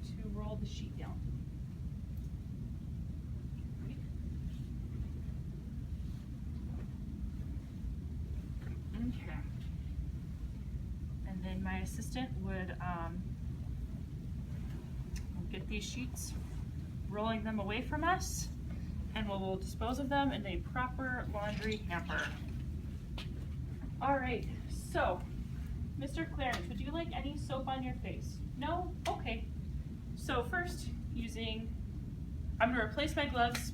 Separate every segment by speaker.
Speaker 1: going to roll the sheet down. Okay. And then my assistant would get these sheets, rolling them away from us, and we'll dispose of them in a proper laundry hamper. All right, so Mr. Clarence, would you like any soap on your face? No? Okay. So first, I'm gonna replace my gloves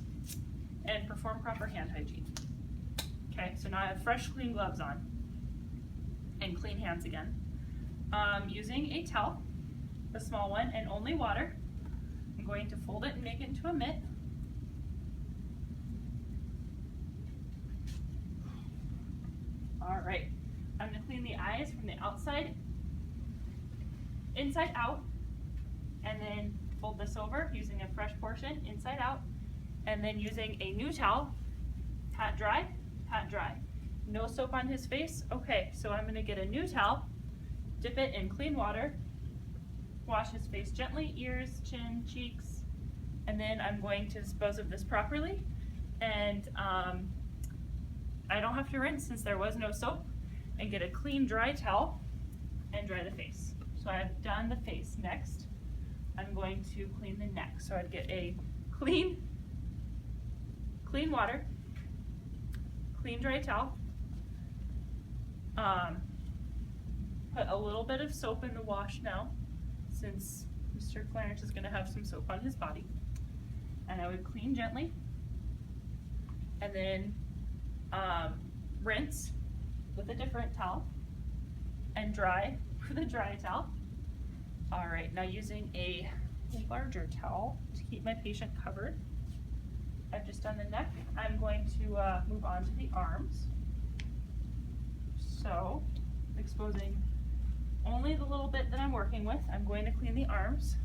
Speaker 1: and perform proper hand hygiene. Okay, so now I have fresh, clean gloves on and clean hands again. Using a towel, a small one, and only water, I'm going to fold it and make it into a mitt. All right, I'm gonna clean the eyes from the outside, inside out, and then fold this over using a fresh portion, inside out, and then using a new towel, pat dry, pat dry. No soap on his face? Okay, so I'm gonna get a new towel, dip it in clean water, wash his face gently, ears, chin, cheeks, and then I'm going to dispose of this properly. And I don't have to rinse since there was no soap, and get a clean dry towel and dry the face. So I've done the face. Next, I'm going to clean the neck. So I'd get a clean water, clean dry towel, put a little bit of soap in the wash now, since Mr. Clarence is gonna have some soap on his body. And I would clean gently, and then rinse with a different towel, and dry with a dry towel. All right, now using a larger towel to keep my patient covered. I've just done the neck. I'm going to move on to the arms. So, exposing only the little bit that I'm working with, I'm going to clean the arms.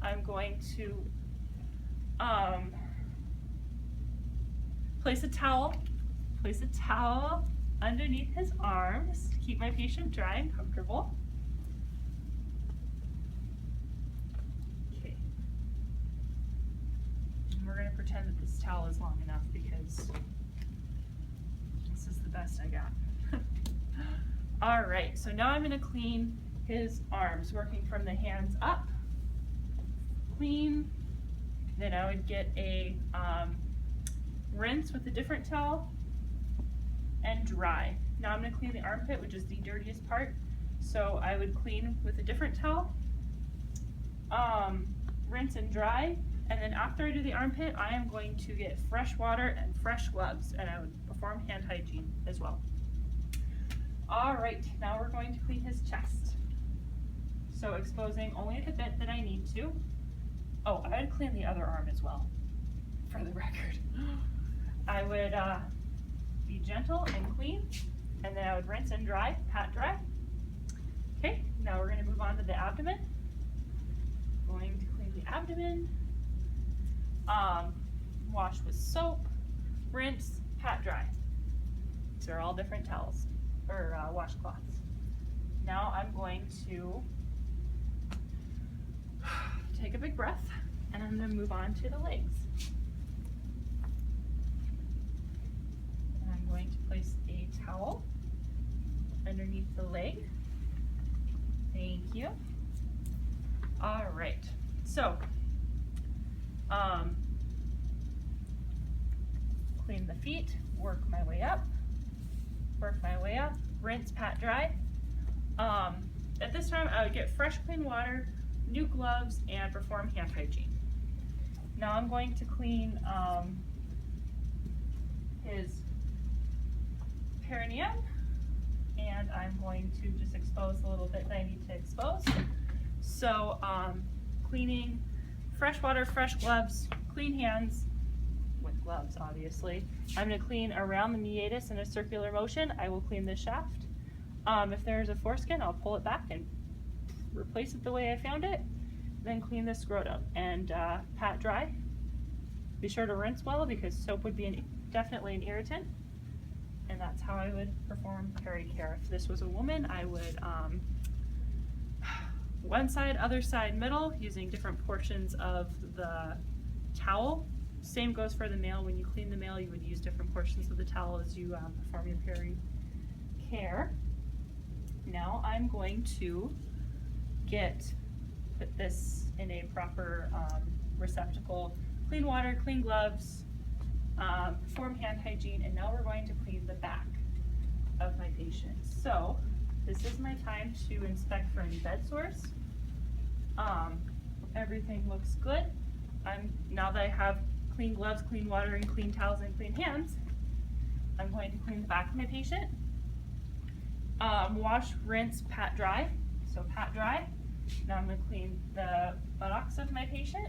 Speaker 1: I'm going to place a towel underneath his arms to keep my patient dry and comfortable. Okay. And we're going to pretend that this towel is long enough because this is the best I got. All right, so now I'm going to clean his arms, working from the hands up, clean. Then I would get a rinse with a different towel and dry. Now I'm going to clean the armpit, which is the dirtiest part. So I would clean with a different towel, rinse and dry. And then after I do the armpit, I am going to get fresh water and fresh gloves, and I would perform hand hygiene as well. All right, now we're going to clean his chest. So exposing only the bit that I need to. Oh, I would clean the other arm as well, for the record. I would be gentle and clean, and then I would rinse and dry, pat dry. Okay, now we're gonna move on to the abdomen. Going to clean the abdomen. Wash with soap, rinse, pat dry. These are all different towels, or washcloths. Now I'm going to take a big breath, and I'm going to move on to the legs. And I'm going to place a towel underneath the leg. Thank you. All right, so clean the feet, work my way up, rinse, pat, dry. At this time, I would get fresh, clean water, new gloves, and perform hand hygiene. Now I'm going to clean his perineum, and I'm going to just expose the little bit that I need to expose. So cleaning, fresh water, fresh gloves, clean hands, with gloves obviously. I'm going to clean around the meatus in a circular motion. I will clean the shaft. If there's a foreskin, I'll pull it back and replace it the way I found it. Then clean the scrotum and pat dry. Be sure to rinse well because soap would be definitely an irritant. And that's how I would perform pericare. If this was a woman, I would one side, other side, middle, using different portions of the towel. Same goes for the male. When you clean the male, you would use different portions of the towel as you perform your peri care. Now I'm going to put this in a proper receptacle, clean water, clean gloves, perform hand hygiene, and now we're going to clean the back of my patient. So this is my time to inspect for any bed sores. Everything looks good. Now that I have clean gloves, clean water, and clean towels and clean hands, I'm going to clean the back of my patient. Wash, rinse, pat, dry. So pat, dry. Now I'm going to clean the buttocks of my patient.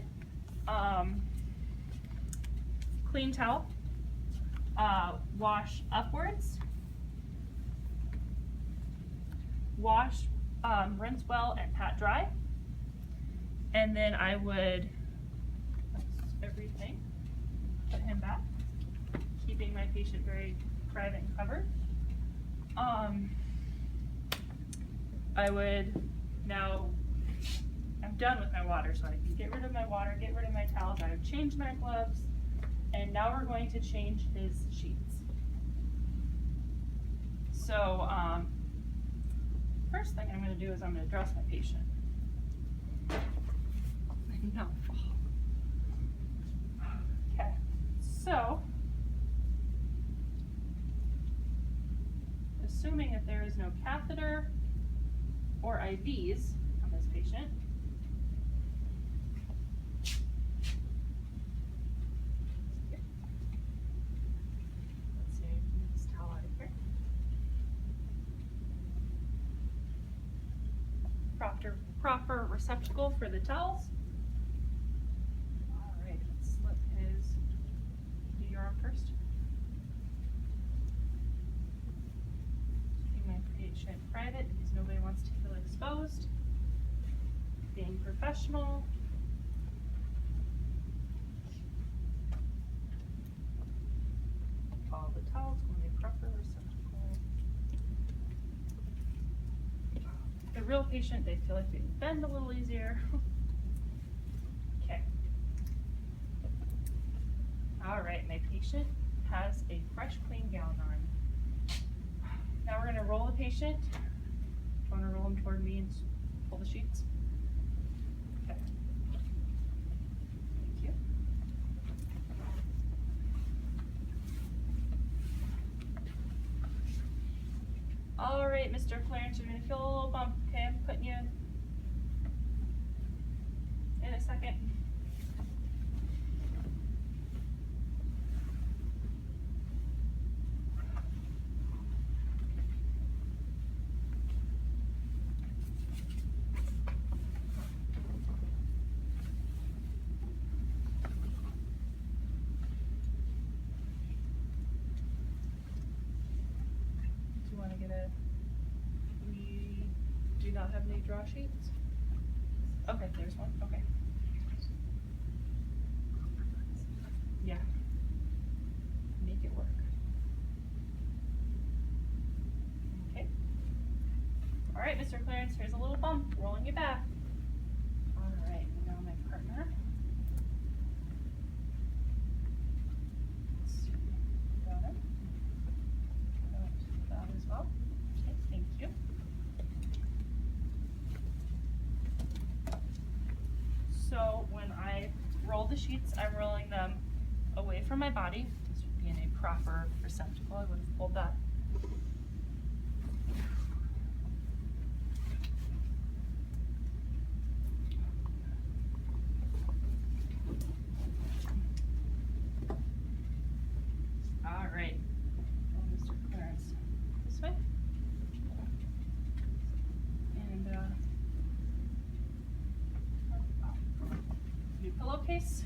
Speaker 1: Clean towel. Wash upwards. Wash, rinse well, and pat dry. And then I would, that's everything, put him back, keeping my patient very private and covered. I would now, I'm done with my water, so I can get rid of my water, get rid of my towels. I have changed my gloves, and now we're going to change his sheets. So, first thing I'm going to do is I'm going to dress my patient. No. Okay, so, assuming that there is no catheter or IVs on this patient, let's see, I can get this towel out of here. Proper receptacle for the towels. All right, let's slip do your arm first. Keeping my patient private because nobody wants to feel exposed. Being professional. All the towels going in a proper receptacle. The real patient, they feel like they can bend a little easier. Okay. All right, my patient has a fresh, clean gown on. Now we're gonna roll the patient. Do you wanna roll him toward me and pull the sheets? Okay. Thank you. All right, Mr. Clarence, you're gonna feel a little bump, okay? I'm putting you in a second. We do not have any draw sheets? Okay, there's one, okay. Yeah. Make it work. Okay. All right, Mr. Clarence, here's a little bump, rolling it back. All right, now my partner. Let's see. Got it. Got that as well. Okay, thank you. So when I roll the sheets, I'm rolling them away from my body. This would be in a proper receptacle. I would have pulled that. All right. Mr. Clarence, this way. And new pillowcase.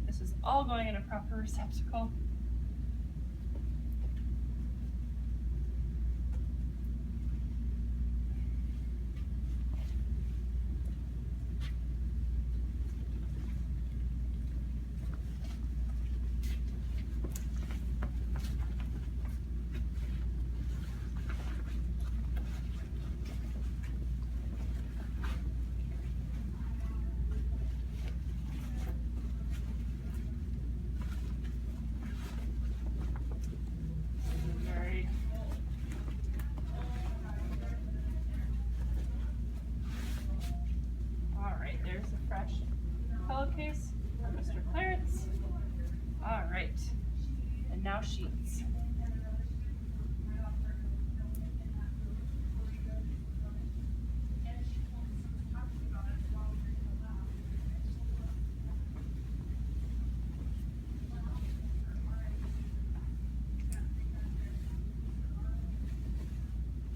Speaker 1: This is all going in a proper receptacle. pillowcase for Mr. Clarence. All right, and now sheets.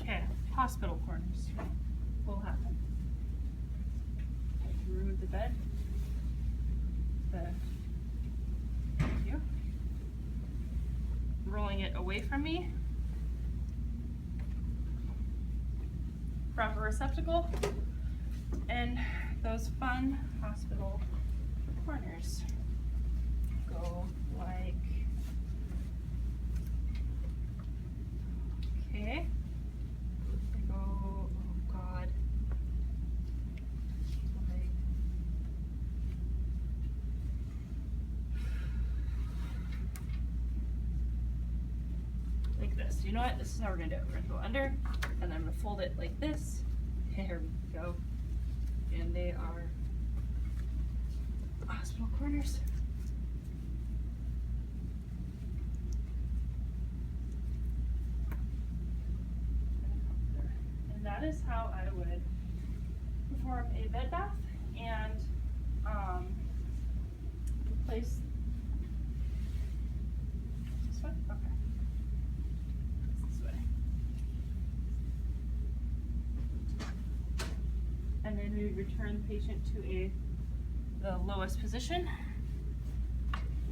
Speaker 1: Okay, hospital corners will happen. Remove the bed. Thank you. Rolling it away from me. Proper receptacle. And those fun hospital corners go like, okay. They go, oh God. Like this. You know what? This is how we're gonna do it. We're gonna go under, and then I'm gonna fold it like this. There we go. And they are hospital corners. And that is how I would perform a bed bath and place this way. Okay. This way. And then we return the patient to the lowest position.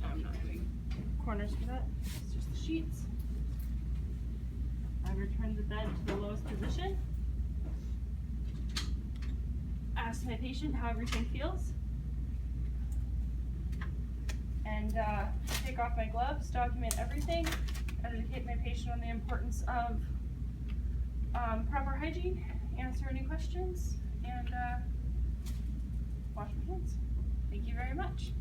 Speaker 1: I'm not doing corners for that, it's just the sheets. I return the bed to the lowest position. Ask my patient how everything feels. And take off my gloves, document everything, educate my patient on the importance of proper hygiene, answer any questions, and wash my hands. Thank you very much.